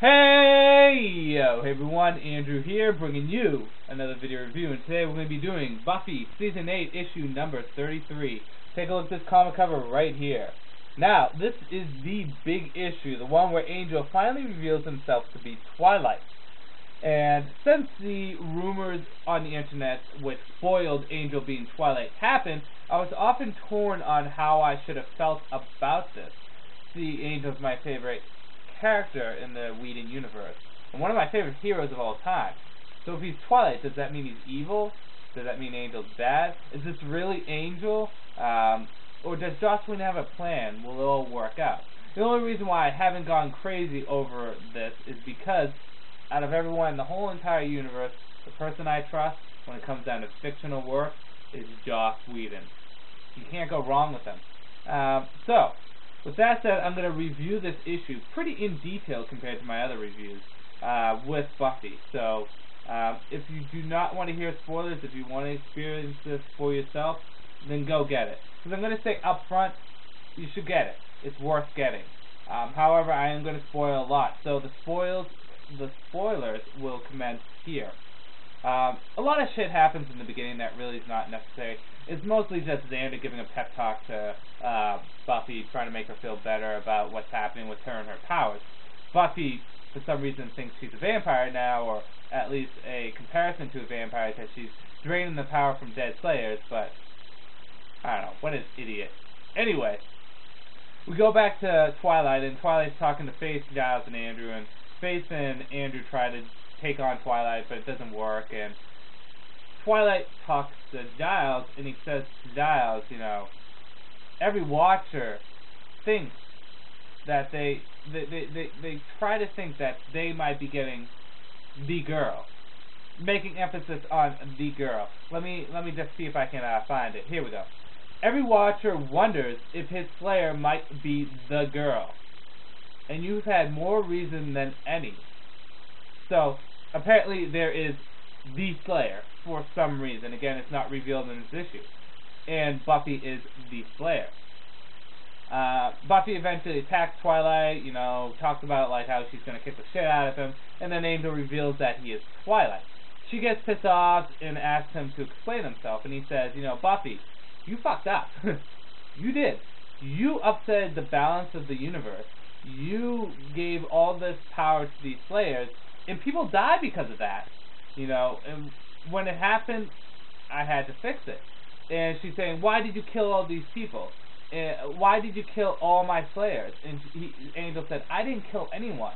Hey everyone, Andrew here, bringing you another video review, and today we're going to be doing Buffy Season 8, issue number 33. Take a look at this comic cover right here. Now, this is the big issue, the one where Angel finally reveals himself to be Twilight. And since the rumors on the internet which spoiled Angel being Twilight happened, I was often torn on how I should have felt about this. See, Angel's my favorite character in the Whedon universe, and one of my favorite heroes of all time. So if he's Twilight, does that mean he's evil? Does that mean Angel's bad? Is this really Angel? Or does Joss Whedon have a plan? Will it all work out? The only reason why I haven't gone crazy over this is because out of everyone in the whole entire universe, the person I trust when it comes down to fictional work is Joss Whedon. You can't go wrong with him. So, with that said, I'm going to review this issue pretty in detail compared to my other reviews with Buffy. So, if you do not want to hear spoilers, if you want to experience this for yourself, then go get it. Because I'm going to say up front, you should get it. It's worth getting. However, I am going to spoil a lot. So the spoilers will commence here. A lot of shit happens in the beginning that really is not necessary. It's mostly just Xander giving a pep talk to Buffy, trying to make her feel better about what's happening with her and her powers. Buffy, for some reason, thinks she's a vampire now, or at least a comparison to a vampire, because she's draining the power from dead Slayers, but I don't know, what an idiot. Anyway, we go back to Twilight, and Twilight's talking to Faith, Giles, and Andrew, and Faith and Andrew try to take on Twilight, but it doesn't work, and Twilight talks to Giles, and he says to Giles, you know, every watcher thinks that they try to think that they might be getting the girl, making emphasis on the girl. Let me just see if I can find it. Here we go. Every watcher wonders if his slayer might be the girl, and you've had more reason than any. So apparently there is the Slayer for some reason. Again, it's not revealed in this issue. And Buffy is the Slayer. Buffy eventually attacks Twilight, you know, talks about like how she's going to kick the shit out of him, and then Angel reveals that he is Twilight. She gets pissed off and asks him to explain himself, and he says, you know, Buffy, you fucked up. You did. You upset the balance of the universe. You gave all this power to these Slayers, and people die because of that. You know, and when it happened, I had to fix it. And she's saying, why did you kill all these people? Why did you kill all my Slayers? And Angel said, I didn't kill anyone.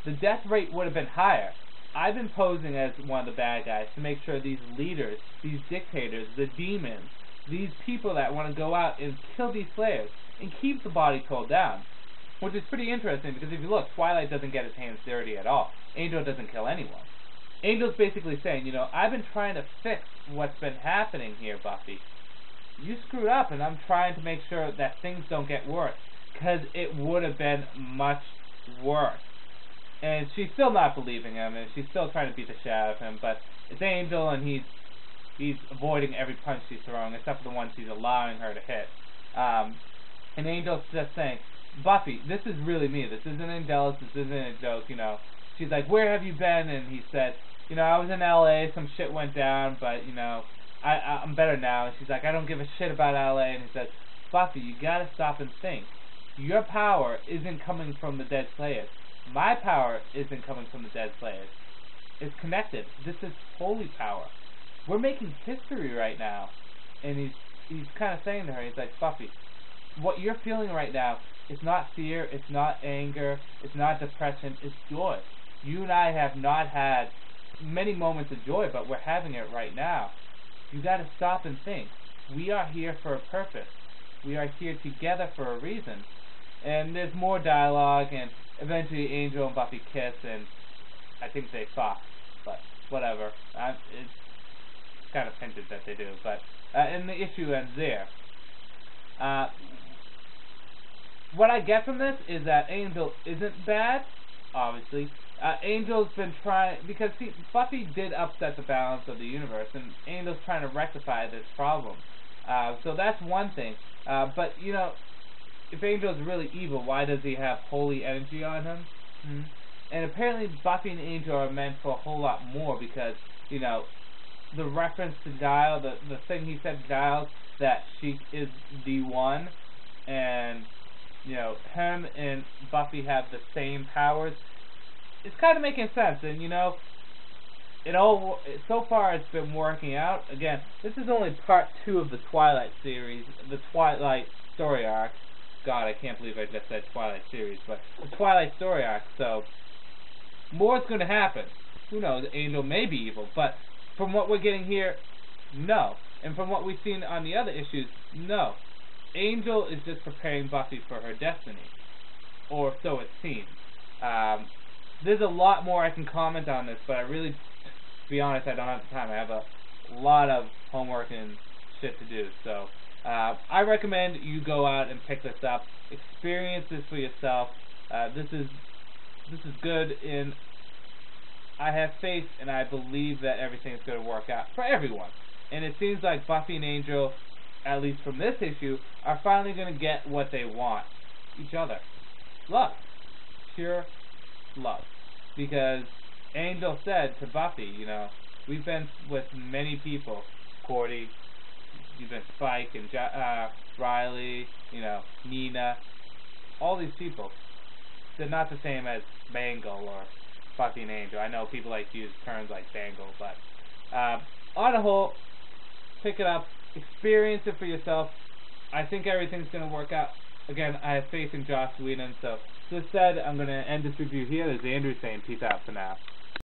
The death rate would have been higher. I've been posing as one of the bad guys to make sure these leaders, these dictators, the demons, these people that want to go out and kill these Slayers and keep the body toll down. Which is pretty interesting, because if you look, Twilight doesn't get his hands dirty at all. Angel doesn't kill anyone. Angel's basically saying, you know, I've been trying to fix what's been happening here, Buffy. You screwed up, and I'm trying to make sure that things don't get worse, because it would have been much worse. And she's still not believing him, and she's still trying to beat the shit out of him, but it's Angel, and he's avoiding every punch she's throwing, except for the ones he's allowing her to hit. And Angel's just saying, Buffy, this is really me. This isn't Angelus. This isn't a joke, you know. She's like, where have you been? And he said, you know, I was in L.A., some shit went down, but, you know, I'm better now. And she's like, I don't give a shit about L.A. And he says, Buffy, you gotta stop and think. Your power isn't coming from the dead Slayers. My power isn't coming from the dead Slayers. It's connected. This is holy power. We're making history right now. And he's kind of saying to her, he's like, Buffy, what you're feeling right now, it's not fear, it's not anger, it's not depression, it's joy. You and I have not had many moments of joy, but we're having it right now. You gotta stop and think. We are here for a purpose. We are here together for a reason. And there's more dialogue, and eventually Angel and Buffy kiss, and I think they fuck, but whatever. It's kind of hinted that they do, but and the issue ends there. What I get from this is that Angel isn't bad, obviously. Angel's been trying, because see, Buffy did upset the balance of the universe, and Angel's trying to rectify this problem. So that's one thing. But, you know, if Angel's really evil, why does he have holy energy on him? And apparently Buffy and Angel are meant for a whole lot more because, you know, the reference to Giles, the thing he said to Giles, that she is the one, and, you know, him and Buffy have the same powers. It's kind of making sense, and, you know, so far it's been working out. Again, this is only part 2 of the Twilight series, the Twilight story arc. God, I can't believe I just said Twilight series, but the Twilight story arc, so more is going to happen. Who knows, Angel may be evil, but from what we're getting here, no. And from what we've seen on the other issues, no. Angel is just preparing Buffy for her destiny, or so it seems. There's a lot more I can comment on this, but I really, to be honest, I don't have the time. I have a lot of homework and shit to do, so I recommend you go out and pick this up, experience this for yourself. This is good, and I have faith and I believe that everything's going to work out for everyone. And it seems like Buffy and Angel, at least from this issue, are finally going to get what they want. Each other. Love. Pure love. Because Angel said to Buffy, you know, we've been with many people. Cordy, you've been Spike and Riley, you know, Nina. All these people. They're not the same as Bangle or Buffy and Angel. I know people like to use terms like Bangle, but on the whole, pick it up, experience it for yourself. I think everything's going to work out. Again, I have faith in Joss Whedon, so this said, I'm going to end this review here. There's Andrew saying peace out for now.